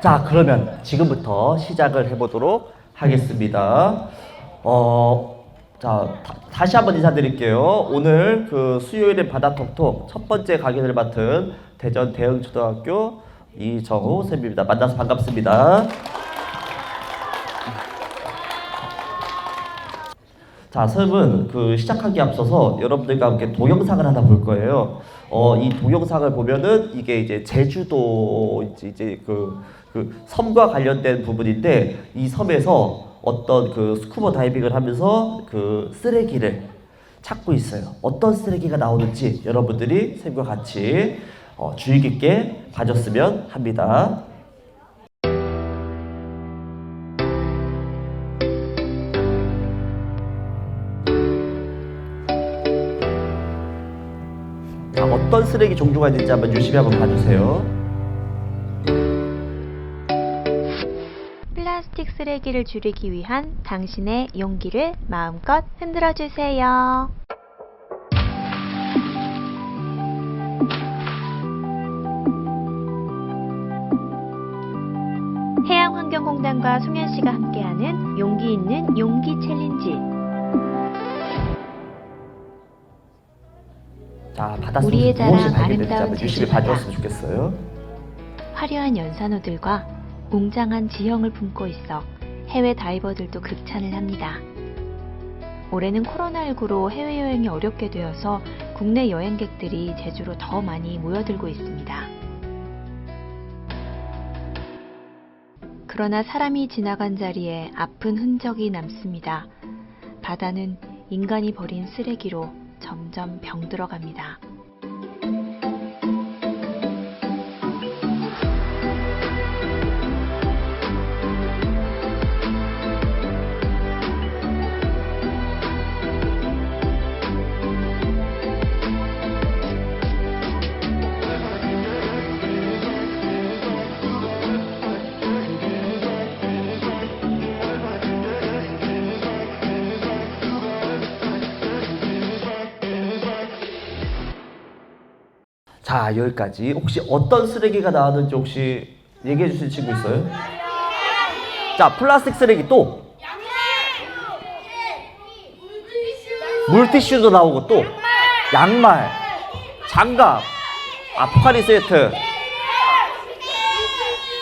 자, 그러면 지금부터 시작을 해보도록 하겠습니다. 자, 다시 한번 인사드릴게요. 오늘 그 수요일의 바다톡톡 첫 번째 강의를 맡은 대전 대흥초등학교 이정우 쌤입니다. 만나서 반갑습니다. 자, 쌤은 그 시작하기 앞서서 여러분들과 함께 동영상을 하나 볼 거예요. 이 동영상을 보면은 이게 이제 제주도 이제 그 섬과 관련된 부분인데, 이 섬에서 어떤 그 스쿠버 다이빙을 하면서 그 쓰레기를 찾고 있어요. 어떤 쓰레기가 나오는지 여러분들이 쌤과 같이 주의 깊게 봐줬으면 합니다. 자, 어떤 쓰레기 종류가 있는지 한번 유심히 한번 봐주세요. 플라스틱 쓰레기를 줄이기 위한 당신의 용기를 마음껏 흔들어 주세요. 해양환경공단과 송현씨가 함께하는 용기 있는 용기 챌린지. 자, 바닷속에서 우리의 자랑 무엇이 발견될지 아름다운 한번 유심히 제주바다. 봐주었으면 좋겠어요. 화려한 연산호들과 웅장한 지형을 품고 있어 해외 다이버들도 극찬을 합니다. 올해는 코로나19로 해외여행이 어렵게 되어서 국내 여행객들이 제주로 더 많이 모여들고 있습니다. 그러나 사람이 지나간 자리에 아픈 흔적이 남습니다. 바다는 인간이 버린 쓰레기로 점점 병들어갑니다. 자, 여기까지. 혹시 어떤 쓰레기가 나왔는지 혹시 얘기해 주실 친구 있어요? 자, 플라스틱 쓰레기 또 물티슈도 나오고 또 양말, 장갑, 포카리 스웨트.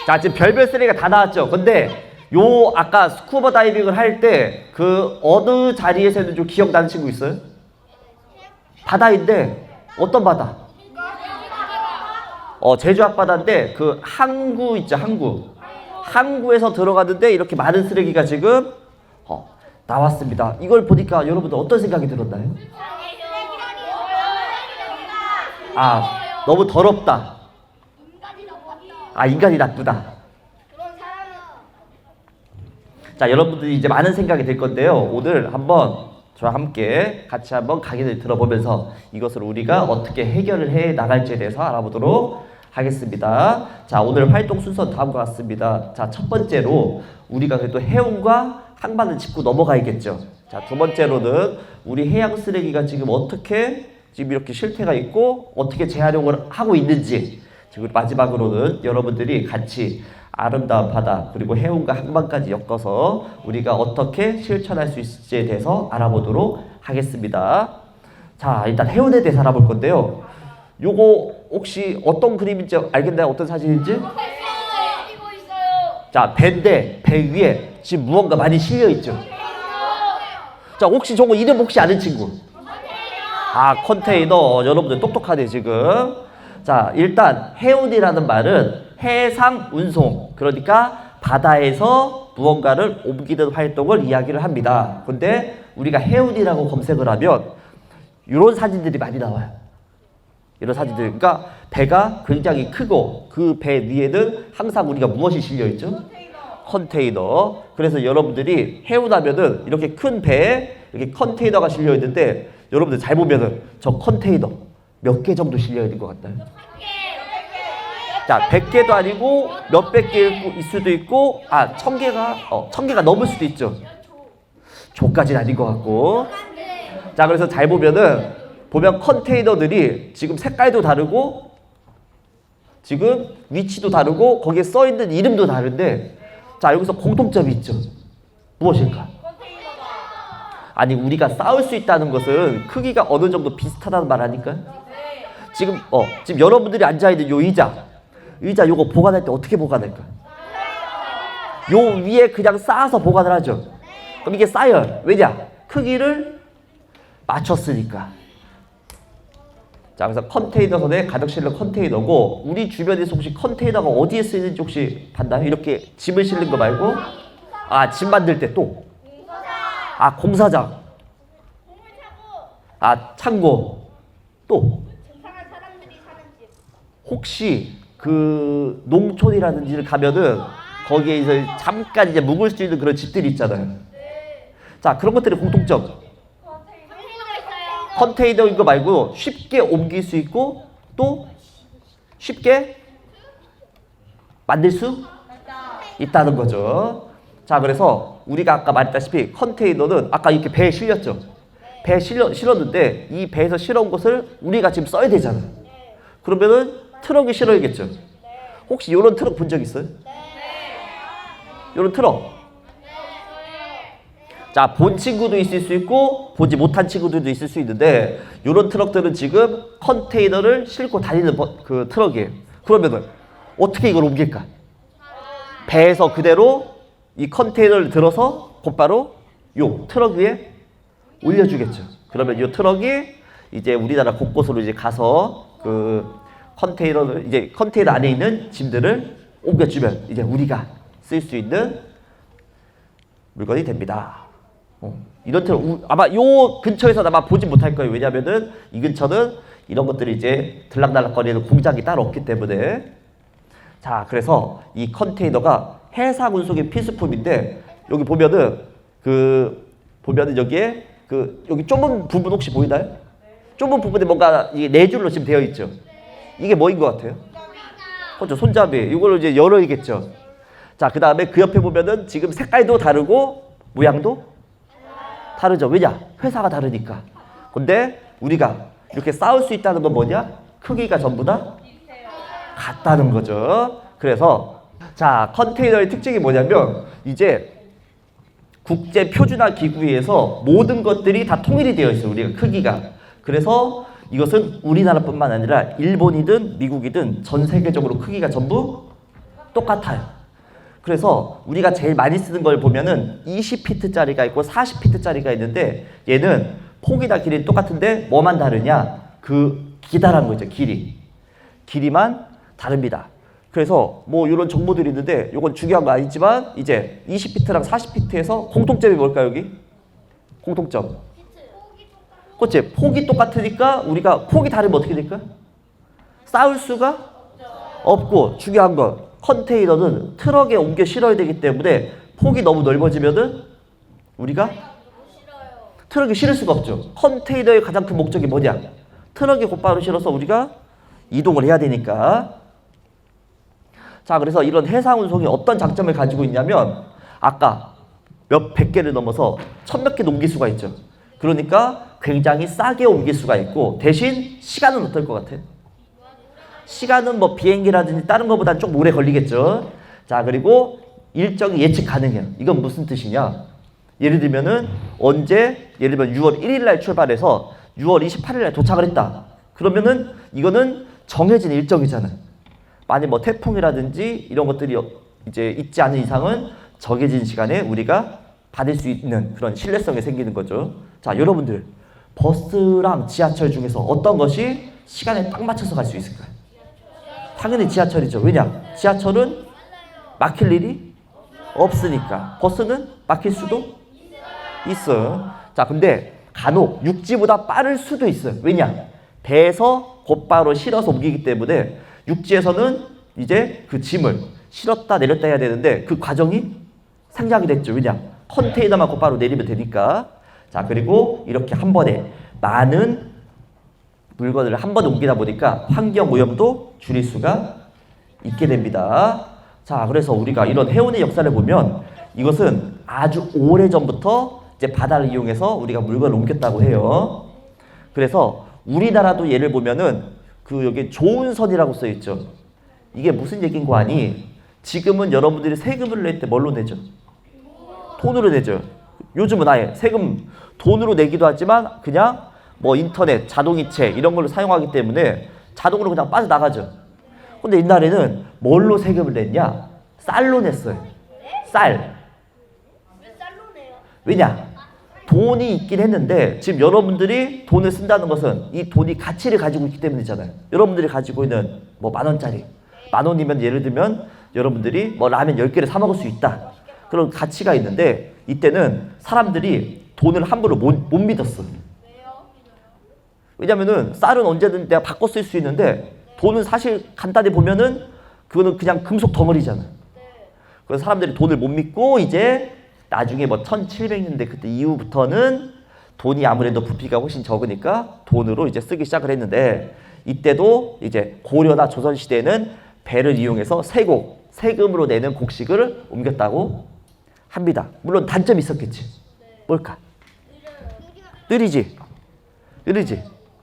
자, 지금 별별 쓰레기가 다 나왔죠. 근데 요 아까 스쿠버 다이빙을 할 때 그 어느 자리에서 했는지 좀 기억나는 친구 있어요? 바다인데 어떤 바다? 제주 앞바다인데 그 항구 있죠, 항구. 항구에서 들어갔는데 이렇게 많은 쓰레기가 지금 나왔습니다. 이걸 보니까 여러분들 어떤 생각이 들었나요? 너무 더럽다. 인간이 나쁘다. 자, 여러분들이 이제 많은 생각이 들 건데요. 오늘 한번 저와 함께 같이 한번 강의를 들어보면서 이것을 우리가 어떻게 해결을 해 나갈지에 대해서 알아보도록 하겠습니다. 자, 오늘 활동 순서는 다음과 같습니다. 자, 첫 번째로 우리가 그래도 해운과 항만을 짚고 넘어가야겠죠. 자, 두 번째로는 우리 해양 쓰레기가 지금 어떻게 지금 이렇게 실태가 있고 어떻게 재활용을 하고 있는지, 그리고 마지막으로는 여러분들이 같이 아름다운 바다 그리고 해운과 항만까지 엮어서 우리가 어떻게 실천할 수 있을지에 대해서 알아보도록 하겠습니다. 자, 일단 해운에 대해서 알아볼 건데요. 요거 혹시 어떤 그림인지 알겠나요? 어떤 사진인지? 자, 배인데 배 위에 지금 무언가 많이 실려 있죠. 자, 혹시 저거 이름 혹시 아는 친구? 컨테이너. 여러분들 똑똑하네 지금. 자, 일단 해운이라는 말은 해상 운송, 그러니까 바다에서 무언가를 옮기는 활동을 이야기를 합니다. 근데 우리가 해운이라고 검색을 하면 이런 사진들이 많이 나와요. 이런 사진들. 그러니까 배가 굉장히 크고 그 배 위에는 항상 우리가 무엇이 실려 있죠? 컨테이너. 그래서 여러분들이 해운하면은 이렇게 큰 배에 이렇게 컨테이너가 실려 있는데, 여러분들 잘 보면은 저 컨테이너 몇 개 정도 실려 있는 것 같나요? 자, 100개도 아니고 몇백 개일 수도 있고, 1000개가 넘을 수도 있죠. 조까지는 아닌 것 같고. 자, 그래서 잘 보면 컨테이너들이 지금 색깔도 다르고 지금 위치도 다르고 거기에 써 있는 이름도 다른데 자 여기서 공통점이 있죠. 무엇일까? 아니 우리가 쌓을 수 있다는 것은 크기가 어느 정도 비슷하다는 말 아닐까요? 지금 여러분들이 앉아있는 요 의자 요거 보관할 때 어떻게 보관할까? 요 위에 그냥 쌓아서 보관을 하죠. 그럼 이게 쌓여요. 왜냐? 크기를 맞췄으니까. 자, 그래서 컨테이너 선에 가득 실는 컨테이너고 우리 주변에서 혹시 컨테이너가 어디에 쓰이는지 혹시 봤나요? 이렇게 짐을 실는 거 말고 짐 만들 때 또 공사장 창고 또 혹시 그 농촌이라든지를 가면은 거기에 이제 잠깐 이제 묵을 수 있는 그런 집들이 있잖아요. 자, 그런 것들의 공통점. 컨테이너인 거 말고 쉽게 옮길 수 있고 또 쉽게 만들 수 있다는 거죠. 자, 그래서 우리가 아까 말했다시피 컨테이너는 아까 이렇게 배에 실렸죠. 배에 실었는데 이 배에서 실어온 것을 우리가 지금 써야 되잖아. 그러면은 트럭에 실어야겠죠. 혹시 이런 트럭 본 적 있어요? 이런 트럭. 자, 본 친구도 있을 수 있고 보지 못한 친구들도 있을 수 있는데 이런 트럭들은 지금 컨테이너를 싣고 다니는 그 트럭이에요. 그러면은 어떻게 이걸 옮길까? 배에서 그대로 이 컨테이너를 들어서 곧바로 요 트럭 위에 올려주겠죠. 그러면 이 트럭이 이제 우리나라 곳곳으로 이제 가서 그 컨테이너 안에 있는 짐들을 옮겨주면 이제 우리가 쓸 수 있는 물건이 됩니다. 이런 트럭 아마 요 근처에서 아마 보진 못할 거예요. 왜냐면은 이 근처는 이런 것들이 이제 들락날락거리는 공장이 따로 없기 때문에. 자, 그래서 이 컨테이너가 해상 운송의 필수품인데 여기 보면은 여기에 여기 좁은 부분 혹시 보이나요? 좁은 부분에 뭔가 이게 네 줄로 지금 되어 있죠. 이게 뭐인 것 같아요? 그렇죠, 손잡이. 이걸 이제 열어야겠죠. 자, 그 다음에 그 옆에 보면은 지금 색깔도 다르고 모양도 다르죠. 왜냐? 회사가 다르니까. 근데 우리가 이렇게 쌓을 수 있다는 건 뭐냐? 크기가 전부 다 같다는 거죠. 그래서 자, 컨테이너의 특징이 뭐냐면 이제 국제 표준화 기구에서 모든 것들이 다 통일이 되어 있어요. 우리가 크기가. 그래서 이것은 우리나라뿐만 아니라 일본이든 미국이든 전 세계적으로 크기가 전부 똑같아요. 그래서 우리가 제일 많이 쓰는 걸 보면은 20피트짜리가 있고 40피트짜리가 있는데 얘는 폭이나 길이 똑같은데 뭐만 다르냐? 그 기다란 거 있죠. 길이만 다릅니다. 그래서 뭐 이런 정보들이 있는데 이건 중요한 거 아니지만 이제 20피트랑 40피트에서 공통점이 뭘까요? 여기? 공통점. 그렇지. 폭이 똑같으니까 우리가 폭이 다르면 어떻게 될까? 쌓을 수가 없고 중요한 건 컨테이너는 트럭에 옮겨 실어야 되기 때문에 폭이 너무 넓어지면은 우리가 트럭에 실을 수가 없죠. 컨테이너의 가장 큰 목적이 뭐냐? 트럭에 곧바로 실어서 우리가 이동을 해야 되니까. 자, 그래서 이런 해상 운송이 어떤 장점을 가지고 있냐면 아까 몇백 개를 넘어서 1000몇 개도 옮길 수가 있죠. 그러니까 굉장히 싸게 옮길 수가 있고 대신 시간은 어떨 것 같아요? 시간은 뭐 비행기라든지 다른 것보다는 좀 오래 걸리겠죠. 자, 그리고 일정이 예측 가능해요. 이건 무슨 뜻이냐? 예를 들면 6월 1일 날 출발해서 6월 28일 날 도착을 했다. 그러면은 이거는 정해진 일정이잖아요. 만약 뭐 태풍이라든지 이런 것들이 이제 있지 않은 이상은 정해진 시간에 우리가 받을 수 있는 그런 신뢰성이 생기는 거죠. 자, 여러분들 버스랑 지하철 중에서 어떤 것이 시간에 딱 맞춰서 갈 수 있을까요? 당연히 지하철이죠. 왜냐? 지하철은 막힐 일이 없으니까. 버스는 막힐 수도 있어요. 자, 근데 간혹 육지보다 빠를 수도 있어요. 왜냐? 배에서 곧바로 실어서 옮기기 때문에 육지에서는 이제 그 짐을 실었다 내렸다 해야 되는데 그 과정이 상장이 됐죠. 왜냐? 컨테이너만 곧바로 내리면 되니까. 자, 그리고 이렇게 한 번에 많은 물건을 한 번에 옮기다 보니까 환경 오염도 줄일 수가 있게 됩니다. 자, 그래서 우리가 이런 해운의 역사를 보면 이것은 아주 오래전부터 이제 바다를 이용해서 우리가 물건을 옮겼다고 해요. 그래서 우리나라도 예를 보면은 여기 조운선이라고 써 있죠. 이게 무슨 얘기인 거 아니? 지금은 여러분들이 세금을 낼 때 뭘로 내죠? 돈으로 내죠. 요즘은 아예 세금 돈으로 내기도 하지만 그냥 뭐 인터넷, 자동이체 이런 걸로 사용하기 때문에 자동으로 그냥 빠져나가죠. 근데 옛날에는 뭘로 세금을 냈냐? 쌀로 냈어요. 쌀. 왜 쌀로 내요? 왜냐? 돈이 있긴 했는데 지금 여러분들이 돈을 쓴다는 것은 이 돈이 가치를 가지고 있기 때문이잖아요. 여러분들이 가지고 있는 뭐 10,000원짜리 10,000원이면 예를 들면 여러분들이 뭐 라면 10개를 사 먹을 수 있다. 그런 가치가 있는데 이때는 사람들이 돈을 함부로 못 믿었어. 왜요? 왜냐면은 쌀은 언제든 내가 바꿔 쓸 수 있는데 돈은 사실 간단히 보면은 그거는 그냥 금속 덩어리잖아. 그래서 사람들이 돈을 못 믿고 이제 나중에 뭐 1700년대 그때 이후부터는 돈이 아무래도 부피가 훨씬 적으니까 돈으로 이제 쓰기 시작을 했는데 이때도 이제 고려나 조선 시대에는 배를 이용해서 세금으로 내는 곡식을 옮겼다고 합니다. 물론 단점이 있었겠지. 뭘까? 느리지.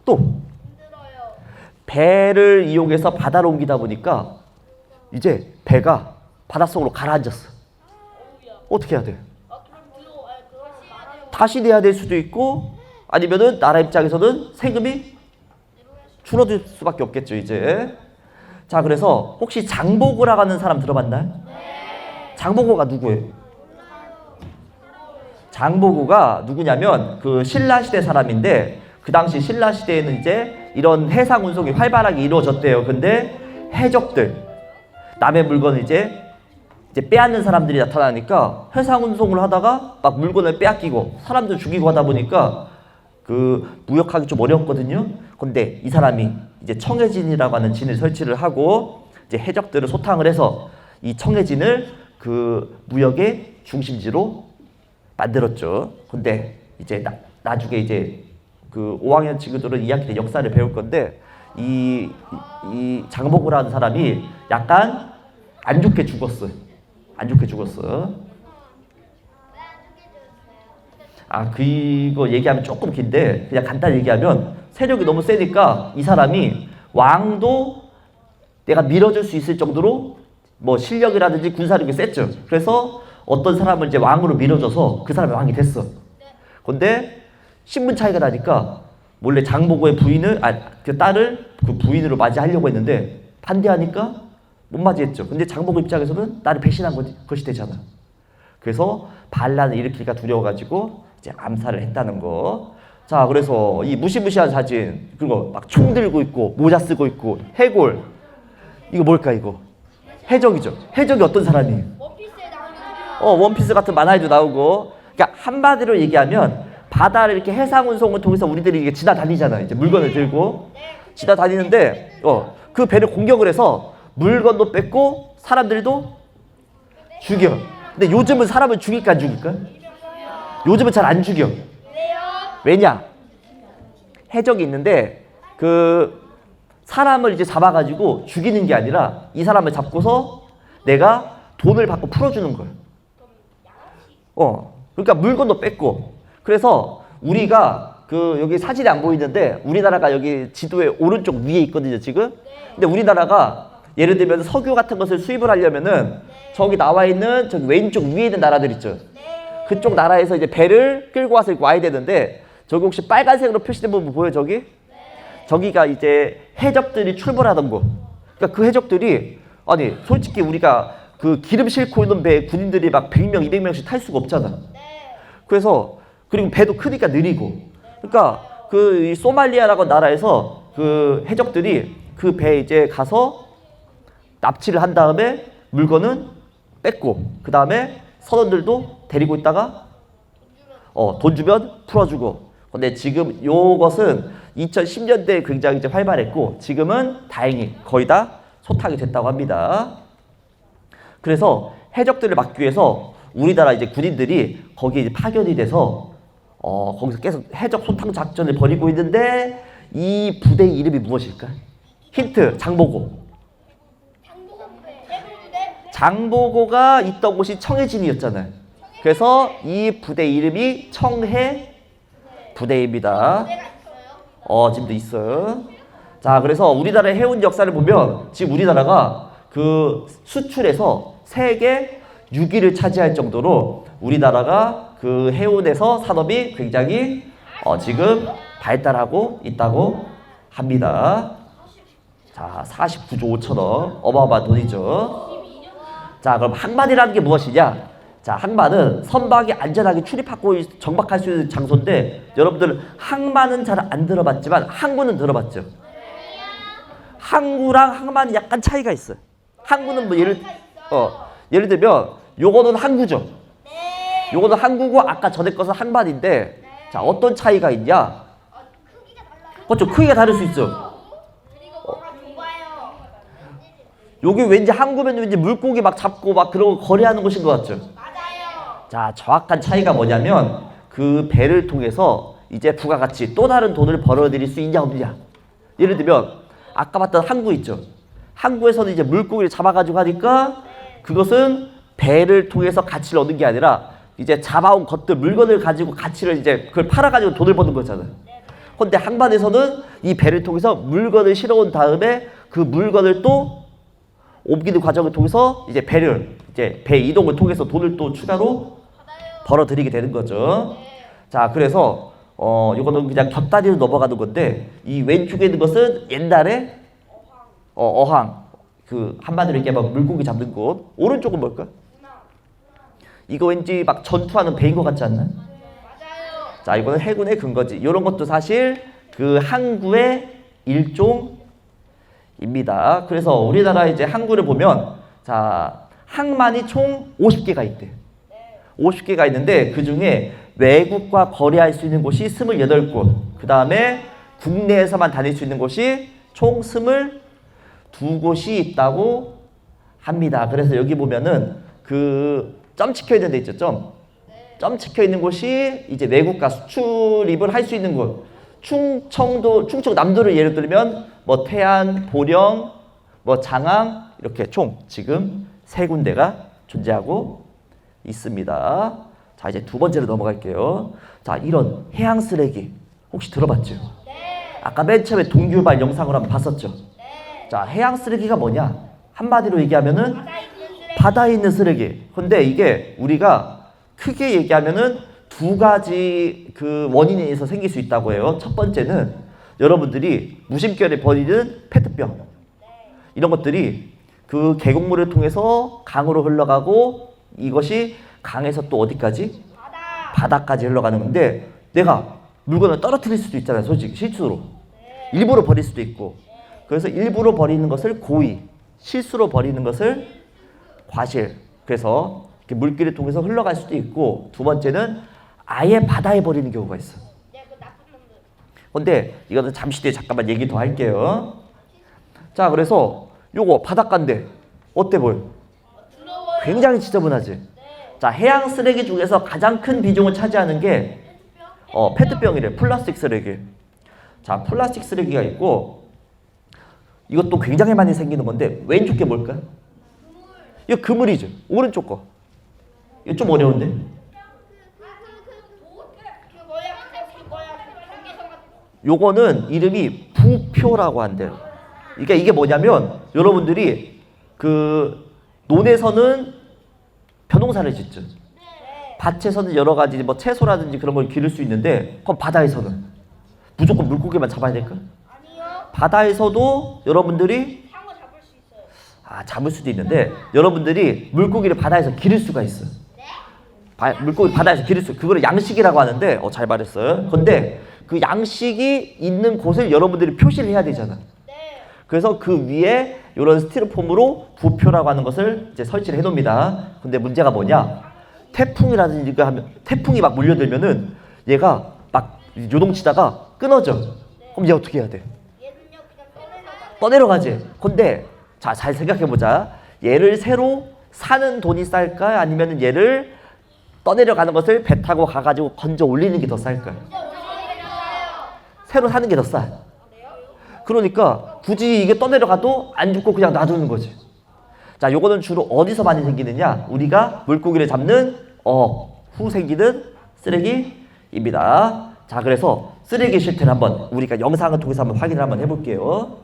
또 힘들어요. 배를 이용해서 바다로 옮기다 보니까 이제 배가 바닷속으로 가라앉았어. 어떻게 해야 돼? 다시 내야 될 수도 있고 아니면은 나라 입장에서는 세금이 줄어들 수밖에 없겠죠 이제. 자 그래서 혹시 장보고라고 하는 사람 들어봤나요? 장보고가 누구예요? 장보고가 누구냐면 그 신라시대 사람인데 그 당시 신라시대에는 이제 이런 해상 운송이 활발하게 이루어졌대요. 근데 해적들 남의 물건을 이제 빼앗는 사람들이 나타나니까 해상 운송을 하다가 막 물건을 빼앗기고 사람들 죽이고 하다 보니까 그 무역하기 좀 어렵거든요. 근데 이 사람이 이제 청해진이라고 하는 진을 설치를 하고 이제 해적들을 소탕을 해서 이 청해진을 그 무역의 중심지로 만들었죠. 근데 이제 나중에 이제 그 5학년 친구들은 2학기 때 역사를 배울 건데 이 장보고라는 사람이 약간 안 좋게 죽었어요. 안 좋게 죽었어. 아, 그거 얘기하면 조금 긴데 그냥 간단히 얘기하면 세력이 너무 세니까 이 사람이 왕도 내가 밀어줄 수 있을 정도로 뭐 실력이라든지 군사력이 셌죠. 그래서 어떤 사람을 이제 왕으로 밀어줘서 그 사람이 왕이 됐어. 근데 신분 차이가 나니까 몰래 장보고의 부인을 그 딸을 그 부인으로 맞이하려고 했는데 반대하니까 못 맞이했죠. 근데 장보고 입장에서는 나를 배신한 것이 되잖아. 그래서 반란을 일으키기가 두려워가지고 이제 암살을 했다는 거. 자, 그래서 이 무시무시한 사진, 그리고 막 총 들고 있고 모자 쓰고 있고 해골, 이거 뭘까 이거? 해적이죠. 해적이 어떤 사람이에요? 원피스에 나오는 원피스 같은 만화에도 나오고. 그러니까 한마디로 얘기하면 바다를 이렇게 해상 운송을 통해서 우리들이 이게 지나다니잖아. 이제 물건을 들고 지나다니는데 그 배를 공격을 해서 물건도 뺏고 사람들도 죽여. 근데 요즘은 사람을 죽일까 안 죽일까? 요즘은 잘 안 죽여. 왜냐? 해적이 있는데 그 사람을 이제 잡아가지고 죽이는 게 아니라 이 사람을 잡고서 내가 돈을 받고 풀어주는 거예요. 그러니까 물건도 뺏고. 그래서 우리가 그 여기 사진이 안 보이는데 우리나라가 여기 지도의 오른쪽 위에 있거든요 지금. 근데 우리나라가 예를 들면 석유 같은 것을 수입을 하려면은 저기 나와 있는 저기 왼쪽 위에 있는 나라들 있죠. 그쪽 나라에서 이제 배를 끌고 와서 이렇게 와야 되는데 저기 혹시 빨간색으로 표시된 부분 보여요 저기? 저기가 이제 해적들이 출몰하던 곳. 그러니까 그 해적들이 아니 솔직히 우리가 그 기름 싣고 있는 배에 군인들이 막 100명, 200명씩 탈 수가 없잖아. 그래서 그리고 배도 크니까 느리고. 그러니까 그 이 소말리아라고 나라에서 그 해적들이 그 배에 이제 가서 납치를 한 다음에 물건은 뺏고 그 다음에 선원들도 데리고 있다가 돈 주면 풀어주고. 근데 지금 요것은 2010년대에 굉장히 이제 활발했고 지금은 다행히 거의 다 소탕이 됐다고 합니다. 그래서 해적들을 막기 위해서 우리나라 이제 군인들이 거기에 이제 파견이 돼서 거기서 계속 해적 소탕 작전을 벌이고 있는데 이 부대의 이름이 무엇일까? 힌트, 장보고. 장보고가 있던 곳이 청해진이었잖아요. 그래서 이 부대 이름이 청해 부대입니다. 지금도 있어요. 자, 그래서 우리나라의 해운 역사를 보면 지금 우리나라가 그 수출에서 세계 6위를 차지할 정도로 우리나라가 그 해운에서 산업이 굉장히 지금 발달하고 있다고 합니다. 자, 49조 5천억. 어마어마한 돈이죠. 자, 그럼 항만이라는 게 무엇이냐? 자, 항만은 선박이 안전하게 출입하고 정박할 수 있는 장소인데, 여러분들 항만은 잘 안 들어봤지만 항구는 들어봤죠? 항구랑 항만이 약간 차이가 있어요. 항구는 뭐 예를 들면 요거는 항구죠. 요거는 항구고 아까 전에 것은 항만인데, 자, 어떤 차이가 있냐? 그렇죠. 크기가 다를 수 있어. 여기 왠지 항구면 왠지 물고기 막 잡고 막 그런 거 거래하는 곳인 것 같죠? 맞아요. 자, 정확한 차이가 뭐냐면 그 배를 통해서 이제 부가가치 또 다른 돈을 벌어들일 수 있냐 없냐. 예를 들면 아까 봤던 항구 있죠? 항구에서는 이제 물고기를 잡아가지고 하니까 그것은 배를 통해서 가치를 얻는 게 아니라 이제 잡아온 것들, 물건을 가지고 가치를 이제 그걸 팔아가지고 돈을 버는 거잖아요. 근데 항만에서는 이 배를 통해서 물건을 실어온 다음에 그 물건을 또 옮기는 과정을 통해서 이제 배 이동을 통해서 돈을 또 추가로 벌어들이게 되는 거죠. 자, 그래서 이거는 그냥 곁다리로 넘어가는 건데, 이 왼쪽에 있는 것은 옛날에 어항, 그 한마디로 얘기하면 물고기 잡는 곳. 오른쪽은 뭘까? 이거 왠지 막 전투하는 배인 것 같지 않나? 자, 이거는 해군의 근거지. 이런 것도 사실 그 항구의 일종입니다. 그래서 우리나라 이제 항구를 보면, 자, 항만이 총 50개가 있대. 50개가 있는데 그 중에 외국과 거래할 수 있는 곳이 28곳. 그 다음에 국내에서만 다닐 수 있는 곳이 총 22곳이 있다고 합니다. 그래서 여기 보면은 그 점 찍혀 있는 데 있죠. 점 찍혀 있는 곳이 이제 외국과 수출입을 할 수 있는 곳. 충청 남도를 예를 들면 뭐 태안, 보령, 뭐 장항 이렇게 총 지금 3군데가 존재하고 있습니다. 자, 이제 두 번째로 넘어갈게요. 자, 이런 해양 쓰레기 혹시 들어봤죠? 아까 맨 처음에 동규발 영상으로 한번 봤었죠? 자, 해양 쓰레기가 뭐냐? 한마디로 얘기하면은 바다에 있는 쓰레기. 근데 이게 우리가 크게 얘기하면은 두 가지 그 원인에 의해서 생길 수 있다고 해요. 첫 번째는 여러분들이 무심결에 버리는 페트병. 이런 것들이 그 계곡물을 통해서 강으로 흘러가고 이것이 강에서 또 어디까지? 바다까지 흘러가는 건데, 내가 물건을 떨어뜨릴 수도 있잖아요. 솔직히 실수로. 일부러 버릴 수도 있고. 그래서 일부러 버리는 것을 고의, 실수로 버리는 것을 과실. 그래서 이렇게 물길을 통해서 흘러갈 수도 있고, 두 번째는 아예 바다에 버리는 경우가 있어. 근데 이거는 잠시 뒤에 잠깐만 얘기 더 할게요. 자, 그래서 요거 바닷가인데 어때 보여? 굉장히 지저분하지? 자, 해양 쓰레기 중에서 가장 큰 비중을 차지하는 게 페트병이래. 플라스틱 쓰레기. 자, 플라스틱 쓰레기가 있고, 이것도 굉장히 많이 생기는 건데 왼쪽 게 뭘까? 이거 그물이죠. 오른쪽 거. 이거 좀 어려운데? 요거는 이름이 부표라고 한대요. 그러니까 이게 뭐냐면 여러분들이 그 논에서는 벼농사를 짓죠. 밭에서는 여러 가지 뭐 채소라든지 그런 걸 기를 수 있는데, 그럼 바다에서는 무조건 물고기만 잡아야 될까? 아니요. 바다에서도 여러분들이 상어 잡을 수 있어요. 잡을 수도 있는데, 여러분들이 물고기를 바다에서 기를 수가 있어. 물고기 바다에서 기를 수, 그거를 양식이라고 하는데, 잘 말했어요. 근데 그 양식이 있는 곳을 여러분들이 표시를 해야 되잖아. 그래서 그 위에 이런 스티로폼으로 부표라고 하는 것을 이제 설치를 해놓습니다. 근데 문제가 뭐냐? 태풍이라든지 이거 하면, 태풍이 막 몰려들면은 얘가 막 요동치다가 끊어져. 그럼 얘 어떻게 해야 돼? 얘는요 그냥 떠내려가지. 근데 자, 잘 생각해보자. 얘를 새로 사는 돈이 쌀까? 아니면 얘를 떠내려가는 것을 배 타고 가가지고 건져 올리는 게 더 쌀까? 새로 사는 게 더 싸. 그러니까 굳이 이게 떠내려가도 안 죽고 그냥 놔두는 거지. 자, 요거는 주로 어디서 많이 생기느냐? 우리가 물고기를 잡는 후 생기는 쓰레기입니다. 자, 그래서 쓰레기 실태를 한번 우리가 영상을 통해서 한번 확인을 한번 해볼게요.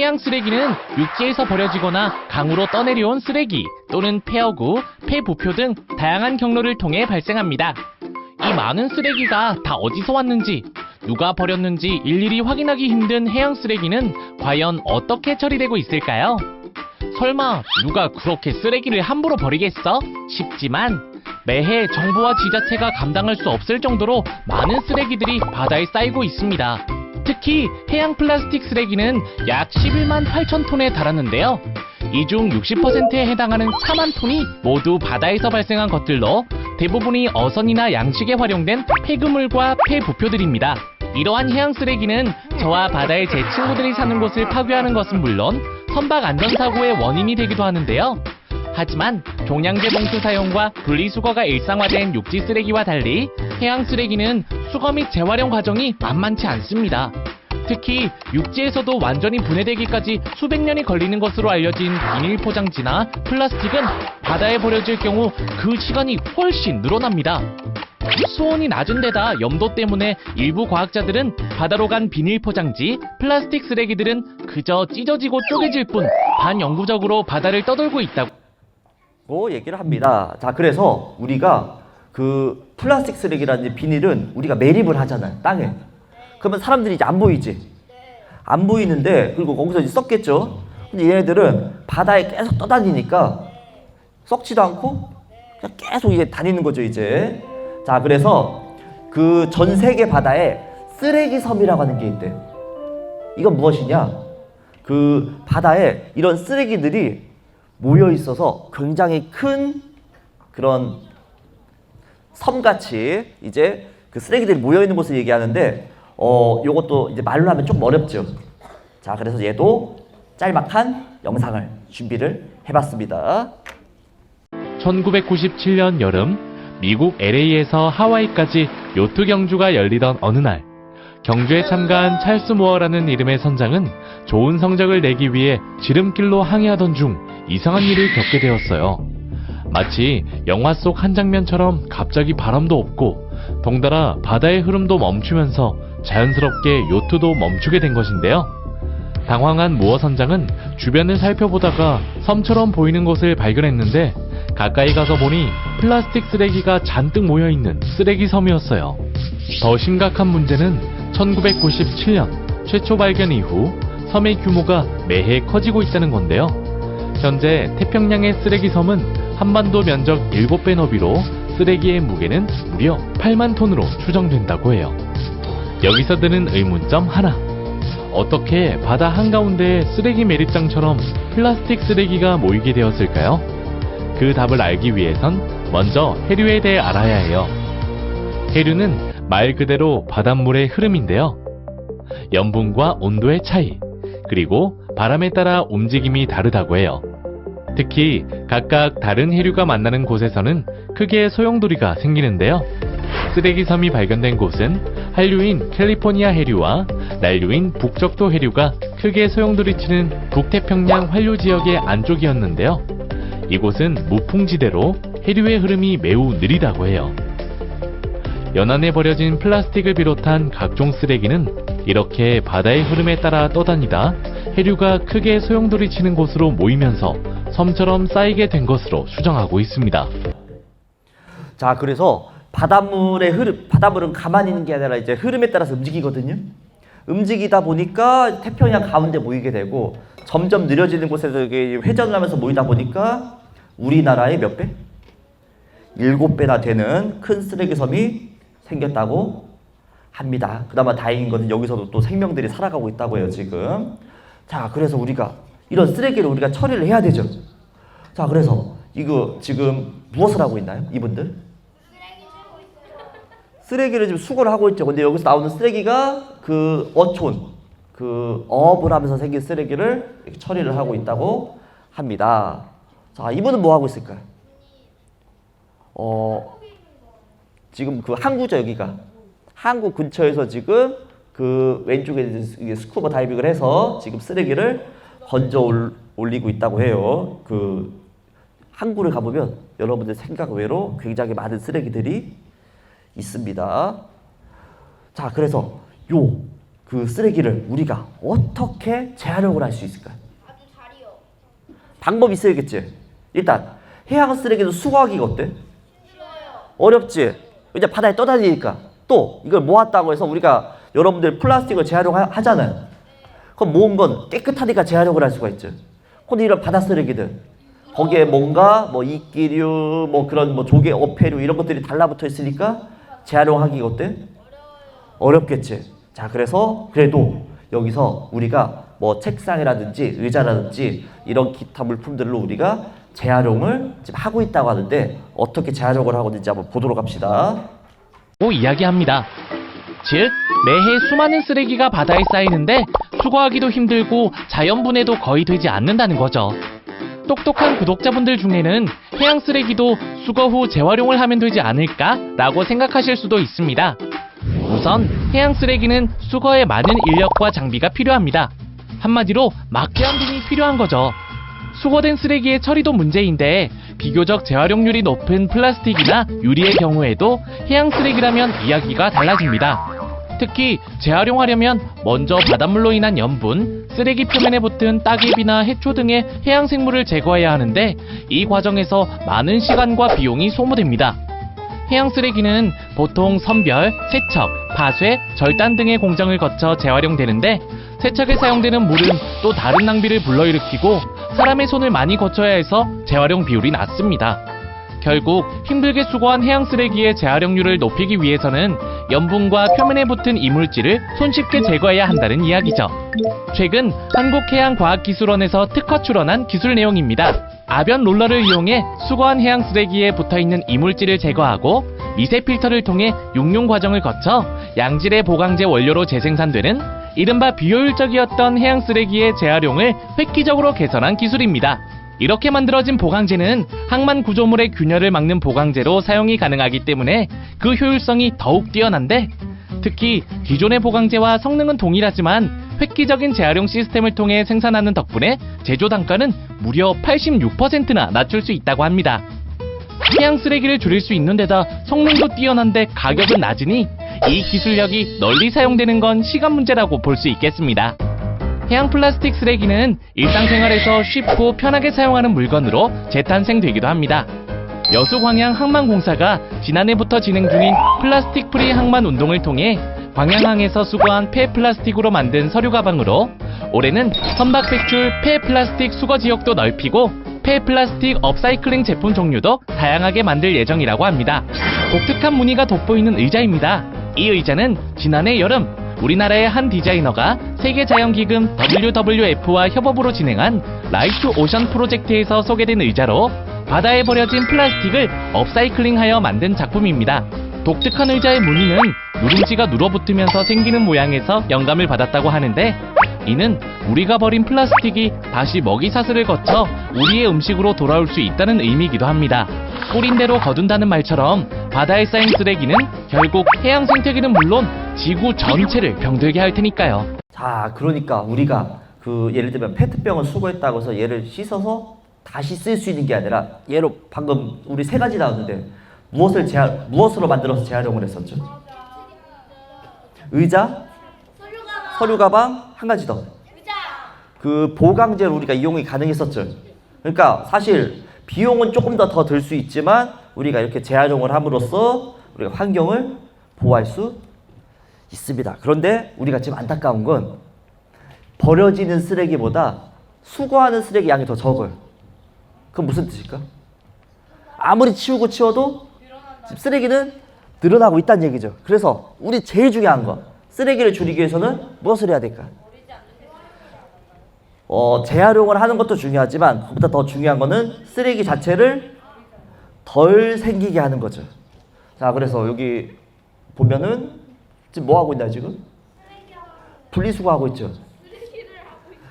해양 쓰레기는 육지에서 버려지거나 강으로 떠내려온 쓰레기 또는 폐어구, 폐부표 등 다양한 경로를 통해 발생합니다. 이 많은 쓰레기가 다 어디서 왔는지, 누가 버렸는지 일일이 확인하기 힘든 해양 쓰레기는 과연 어떻게 처리되고 있을까요? 설마 누가 그렇게 쓰레기를 함부로 버리겠어? 싶지만 매해 정부와 지자체가 감당할 수 없을 정도로 많은 쓰레기들이 바다에 쌓이고 있습니다. 특히 해양 플라스틱 쓰레기는 약 11만 8천 톤에 달하는데요. 이 중 60%에 해당하는 4만 톤이 모두 바다에서 발생한 것들로 대부분이 어선이나 양식에 활용된 폐그물과 폐부표들입니다. 이러한 해양 쓰레기는 저와 바다의 제 친구들이 사는 곳을 파괴하는 것은 물론 선박 안전사고의 원인이 되기도 하는데요. 하지만 종량제 봉투 사용과 분리수거가 일상화된 육지 쓰레기와 달리 해양 쓰레기는 수거 및 재활용 과정이 만만치 않습니다. 특히 육지에서도 완전히 분해되기까지 수백 년이 걸리는 것으로 알려진 비닐 포장지나 플라스틱은 바다에 버려질 경우 그 시간이 훨씬 늘어납니다. 수온이 낮은 데다 염도 때문에 일부 과학자들은 바다로 간 비닐 포장지, 플라스틱 쓰레기들은 그저 찢어지고 쪼개질 뿐 반영구적으로 바다를 떠돌고 있다고 얘기를 합니다. 자, 그래서 우리가 그 플라스틱 쓰레기라든지 비닐은 우리가 매립을 하잖아요, 땅에. 그러면 사람들이 이제 안 보이지. 안 보이는데, 그리고 거기서 이제 썩겠죠. 근데 얘네들은 바다에 계속 떠다니니까 썩지도 않고 그냥 계속 이제 다니는 거죠, 이제. 자, 그래서 그 전 세계 바다에 쓰레기 섬이라고 하는 게 있대요. 이건 무엇이냐? 그 바다에 이런 쓰레기들이 모여 있어서 굉장히 큰 그런 섬같이 이제 그 쓰레기들이 모여 있는 곳을 얘기하는데, 요것도 이제 말로 하면 좀 어렵죠. 자, 그래서 얘도 짤막한 영상을 준비를 해봤습니다. 1997년 여름 미국 LA에서 하와이까지 요트 경주가 열리던 어느 날, 경주에 참가한 찰스 무어라는 이름의 선장은 좋은 성적을 내기 위해 지름길로 항해하던 중 이상한 일을 겪게 되었어요. 마치 영화 속 한 장면처럼 갑자기 바람도 없고 덩달아 바다의 흐름도 멈추면서 자연스럽게 요트도 멈추게 된 것인데요. 당황한 무어 선장은 주변을 살펴보다가 섬처럼 보이는 곳을 발견했는데 가까이 가서 보니 플라스틱 쓰레기가 잔뜩 모여있는 쓰레기 섬이었어요. 더 심각한 문제는 1997년 최초 발견 이후 섬의 규모가 매해 커지고 있다는 건데요. 현재 태평양의 쓰레기 섬은 한반도 면적 7배 너비로 쓰레기의 무게는 무려 8만 톤으로 추정된다고 해요. 여기서 드는 의문점 하나. 어떻게 바다 한가운데에 쓰레기 매립장처럼 플라스틱 쓰레기가 모이게 되었을까요? 그 답을 알기 위해선 먼저 해류에 대해 알아야 해요. 해류는 말 그대로 바닷물의 흐름인데요. 염분과 온도의 차이, 그리고 바람에 따라 움직임이 다르다고 해요. 특히 각각 다른 해류가 만나는 곳에서는 크게 소용돌이가 생기는데요. 쓰레기 섬이 발견된 곳은 한류인 캘리포니아 해류와 난류인 북적도 해류가 크게 소용돌이치는 북태평양 환류 지역의 안쪽이었는데요. 이곳은 무풍지대로 해류의 흐름이 매우 느리다고 해요. 연안에 버려진 플라스틱을 비롯한 각종 쓰레기는 이렇게 바다의 흐름에 따라 떠다니다 해류가 크게 소용돌이치는 곳으로 모이면서 섬처럼 쌓이게 된 것으로 추정하고 있습니다. 자, 그래서 바닷물의 흐름, 바닷물은 가만히 있는 게 아니라 이제 흐름에 따라서 움직이거든요. 움직이다 보니까 태평양 가운데 모이게 되고 점점 느려지는 곳에서 이게 회전을 하면서 모이다 보니까 우리나라의 몇 배? 7배나 되는 큰 쓰레기 섬이 생겼다고 합니다. 그나마 다행인 것은 여기서도 또 생명들이 살아가고 있다고 해요, 지금. 자, 그래서 우리가 이런 쓰레기를 우리가 처리를 해야 되죠. 자, 그래서 이거 지금 무엇을 하고 있나요, 이분들? 쓰레기를 지금 수거를 하고 있죠. 근데 여기서 나오는 쓰레기가 그 어촌, 그 어업을 하면서 생긴 쓰레기를 이렇게 처리를 하고 있다고 합니다. 자, 이분은 뭐 하고 있을까요? 지금 그 항구죠, 여기가. 항구 근처에서 지금 그 왼쪽에 스쿠버 다이빙을 해서 지금 쓰레기를 건져 올리고 있다고 해요. 그 항구를 가보면 여러분들 생각 외로 굉장히 많은 쓰레기들이 있습니다. 자, 그래서 그 쓰레기를 우리가 어떻게 재활용을 할 수 있을까요? 아주 잘이요. 방법이 있어야겠지. 일단 해양 쓰레기도 수거하기가 어때? 싫어요. 어렵지. 이제 바다에 떠다니니까 또 이걸 모았다고 해서 우리가 여러분들 플라스틱을 재활용하잖아요. 그럼 모은 건 깨끗하니까 재활용을 할 수가 있죠. 근데 이런 바다 쓰레기들 거기에 뭔가 뭐 이끼류 뭐 그런 뭐 조개 어패류 이런 것들이 달라붙어 있으니까 재활용하기가 어때? 어렵겠지. 자, 그래서 그래도 여기서 우리가 뭐 책상이라든지 의자라든지 이런 기타 물품들로 우리가 재활용을 지금 하고 있다고 하는데 어떻게 재활용을 하고 있는지 한번 보도록 합시다. 고 이야기합니다. 즉, 매해 수많은 쓰레기가 바다에 쌓이는데 수거하기도 힘들고 자연분해도 거의 되지 않는다는 거죠. 똑똑한 구독자분들 중에는 해양 쓰레기도 수거 후 재활용을 하면 되지 않을까라고 생각하실 수도 있습니다. 우선 해양 쓰레기는 수거에 많은 인력과 장비가 필요합니다. 한마디로 막대한 돈이 필요한 거죠. 수거된 쓰레기의 처리도 문제인데 비교적 재활용률이 높은 플라스틱이나 유리의 경우에도 해양 쓰레기라면 이야기가 달라집니다. 특히 재활용하려면 먼저 바닷물로 인한 염분, 쓰레기 표면에 붙은 따개비나 해초 등의 해양 생물을 제거해야 하는데 이 과정에서 많은 시간과 비용이 소모됩니다. 해양 쓰레기는 보통 선별, 세척, 파쇄, 절단 등의 공정을 거쳐 재활용되는데 세척에 사용되는 물은 또 다른 낭비를 불러일으키고 사람의 손을 많이 거쳐야 해서 재활용 비율이 낮습니다. 결국 힘들게 수거한 해양 쓰레기의 재활용률을 높이기 위해서는 염분과 표면에 붙은 이물질을 손쉽게 제거해야 한다는 이야기죠. 최근 한국해양과학기술원에서 특허 출원한 기술 내용입니다. 아변 롤러를 이용해 수거한 해양 쓰레기에 붙어있는 이물질을 제거하고 미세 필터를 통해 육룡 과정을 거쳐 양질의 보강제 원료로 재생산되는 이른바 비효율적이었던 해양 쓰레기의 재활용을 획기적으로 개선한 기술입니다. 이렇게 만들어진 보강제는 항만 구조물의 균열을 막는 보강제로 사용이 가능하기 때문에 그 효율성이 더욱 뛰어난데 특히 기존의 보강제와 성능은 동일하지만 획기적인 재활용 시스템을 통해 생산하는 덕분에 제조 단가는 무려 86%나 낮출 수 있다고 합니다. 해양 쓰레기를 줄일 수 있는 데다 성능도 뛰어난데 가격은 낮으니 이 기술력이 널리 사용되는 건 시간 문제라고 볼 수 있겠습니다. 해양 플라스틱 쓰레기는 일상생활에서 쉽고 편하게 사용하는 물건으로 재탄생되기도 합니다. 여수광양 항만공사가 지난해부터 진행 중인 플라스틱 프리 항만 운동을 통해 광양항에서 수거한 폐 플라스틱으로 만든 서류 가방으로 올해는 선박 배출 폐 플라스틱 수거 지역도 넓히고 폐 플라스틱 업사이클링 제품 종류도 다양하게 만들 예정이라고 합니다. 독특한 무늬가 돋보이는 의자입니다. 이 의자는 지난해 여름 우리나라의 한 디자이너가 세계자연기금 WWF와 협업으로 진행한 라이트 오션 프로젝트에서 소개된 의자로 바다에 버려진 플라스틱을 업사이클링하여 만든 작품입니다. 독특한 의자의 무늬는 누룽지가 눌어붙으면서 생기는 모양에서 영감을 받았다고 하는데 이는 우리가 버린 플라스틱이 다시 먹이사슬을 거쳐 우리의 음식으로 돌아올 수 있다는 의미이기도 합니다. 뿌린 대로 거둔다는 말처럼 바다에 쌓인 쓰레기는 결국 해양 생태계는 물론 지구 전체를 병들게 할 테니까요. 자, 그러니까 우리가 그 예를 들면 페트병을 수거했다고 해서 얘를 씻어서 다시 쓸 수 있는 게 아니라 얘로 방금 우리 세 가지 나왔는데 무엇으로 만들어서 재활용을 했었죠? 의자, 서류 가방, 한 가지 더. 그 보강제를 우리가 이용이 가능했었죠. 그러니까 사실 비용은 조금 더 들 수 있지만 우리가 이렇게 재활용을 함으로써 우리가 환경을 보호할 수 있습니다. 그런데 우리가 지금 안타까운 건 버려지는 쓰레기보다 수거하는 쓰레기 양이 더 적어요. 그건 무슨 뜻일까? 아무리 치워도 지금 쓰레기는 늘어나고 있다는 얘기죠. 그래서 우리 제일 중요한 거 쓰레기를 줄이기 위해서는 무엇을 해야 될까? 재활용을 하는 것도 중요하지만 그보다 더 중요한 거는 쓰레기 자체를 덜 생기게 하는 거죠. 자, 그래서 여기 보면은 지금 뭐 하고 있나 지금? 분리수거하고 있죠.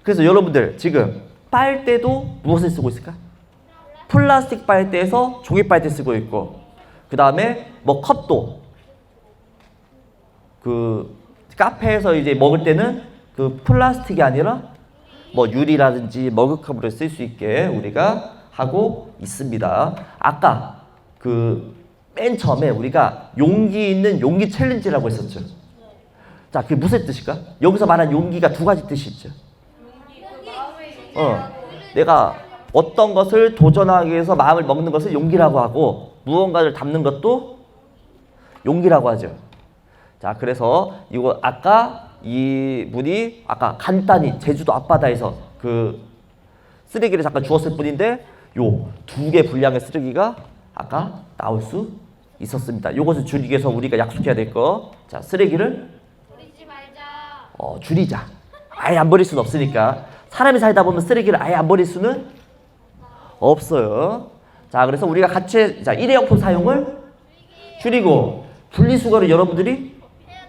그래서 여러분들 지금 빨대도 무엇을 쓰고 있을까? 플라스틱 빨대에서 종이 빨대 쓰고 있고 그 다음에 뭐 컵도 그 카페에서 이제 먹을 때는 그 플라스틱이 아니라 뭐 유리라든지 머그컵으로 쓸 수 있게 우리가 하고 있습니다. 아까 그 맨 처음에 우리가 용기 있는 용기 챌린지라고 했었죠. 자, 그게 무슨 뜻일까? 여기서 말한 용기가 두 가지 뜻이 있죠. 내가 어떤 것을 도전하기 위해서 마음을 먹는 것을 용기라고 하고 무언가를 담는 것도 용기라고 하죠. 자, 그래서 이거 아까 이 분이 아까 간단히 제주도 앞바다에서 그 쓰레기를 잠깐 주웠을 뿐인데 요 2개 분량의 쓰레기가 아까 나올 수 있었습니다. 요것을 줄이기 위해서 우리가 약속해야 될 거. 자, 쓰레기를 버리지 말자. 줄이자. 아예 안 버릴 수는 없으니까. 사람이 살다 보면 쓰레기를 아예 안 버릴 수는 없어요. 자, 그래서 우리가 같이 자, 일회용품 사용을 줄이고 분리수거를 여러분들이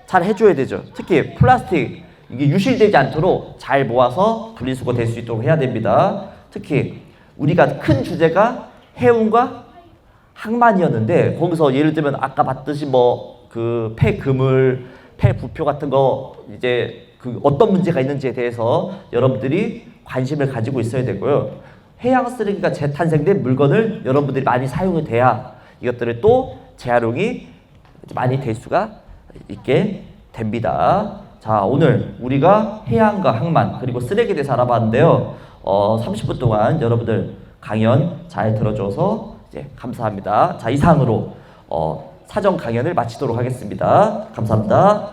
잘 해줘야 되죠. 특히 플라스틱 이게 유실되지 않도록 잘 모아서 분리수거 될 수 있도록 해야 됩니다. 특히 우리가 큰 주제가 해운과 항만이었는데 거기서 예를 들면 아까 봤듯이 뭐 그 폐그물, 폐부표 같은 거 이제 그 어떤 문제가 있는지에 대해서 여러분들이 관심을 가지고 있어야 되고요. 해양 쓰레기가 재탄생된 물건을 여러분들이 많이 사용이 돼야 이것들을 또 재활용이 많이 될 수가 있게 됩니다. 자, 오늘 우리가 해양과 항만 그리고 쓰레기에 대해서 알아봤는데요. 30분 동안 여러분들 강연 잘 들어줘서 이제 감사합니다. 자, 이상으로 사전 강연을 마치도록 하겠습니다. 감사합니다.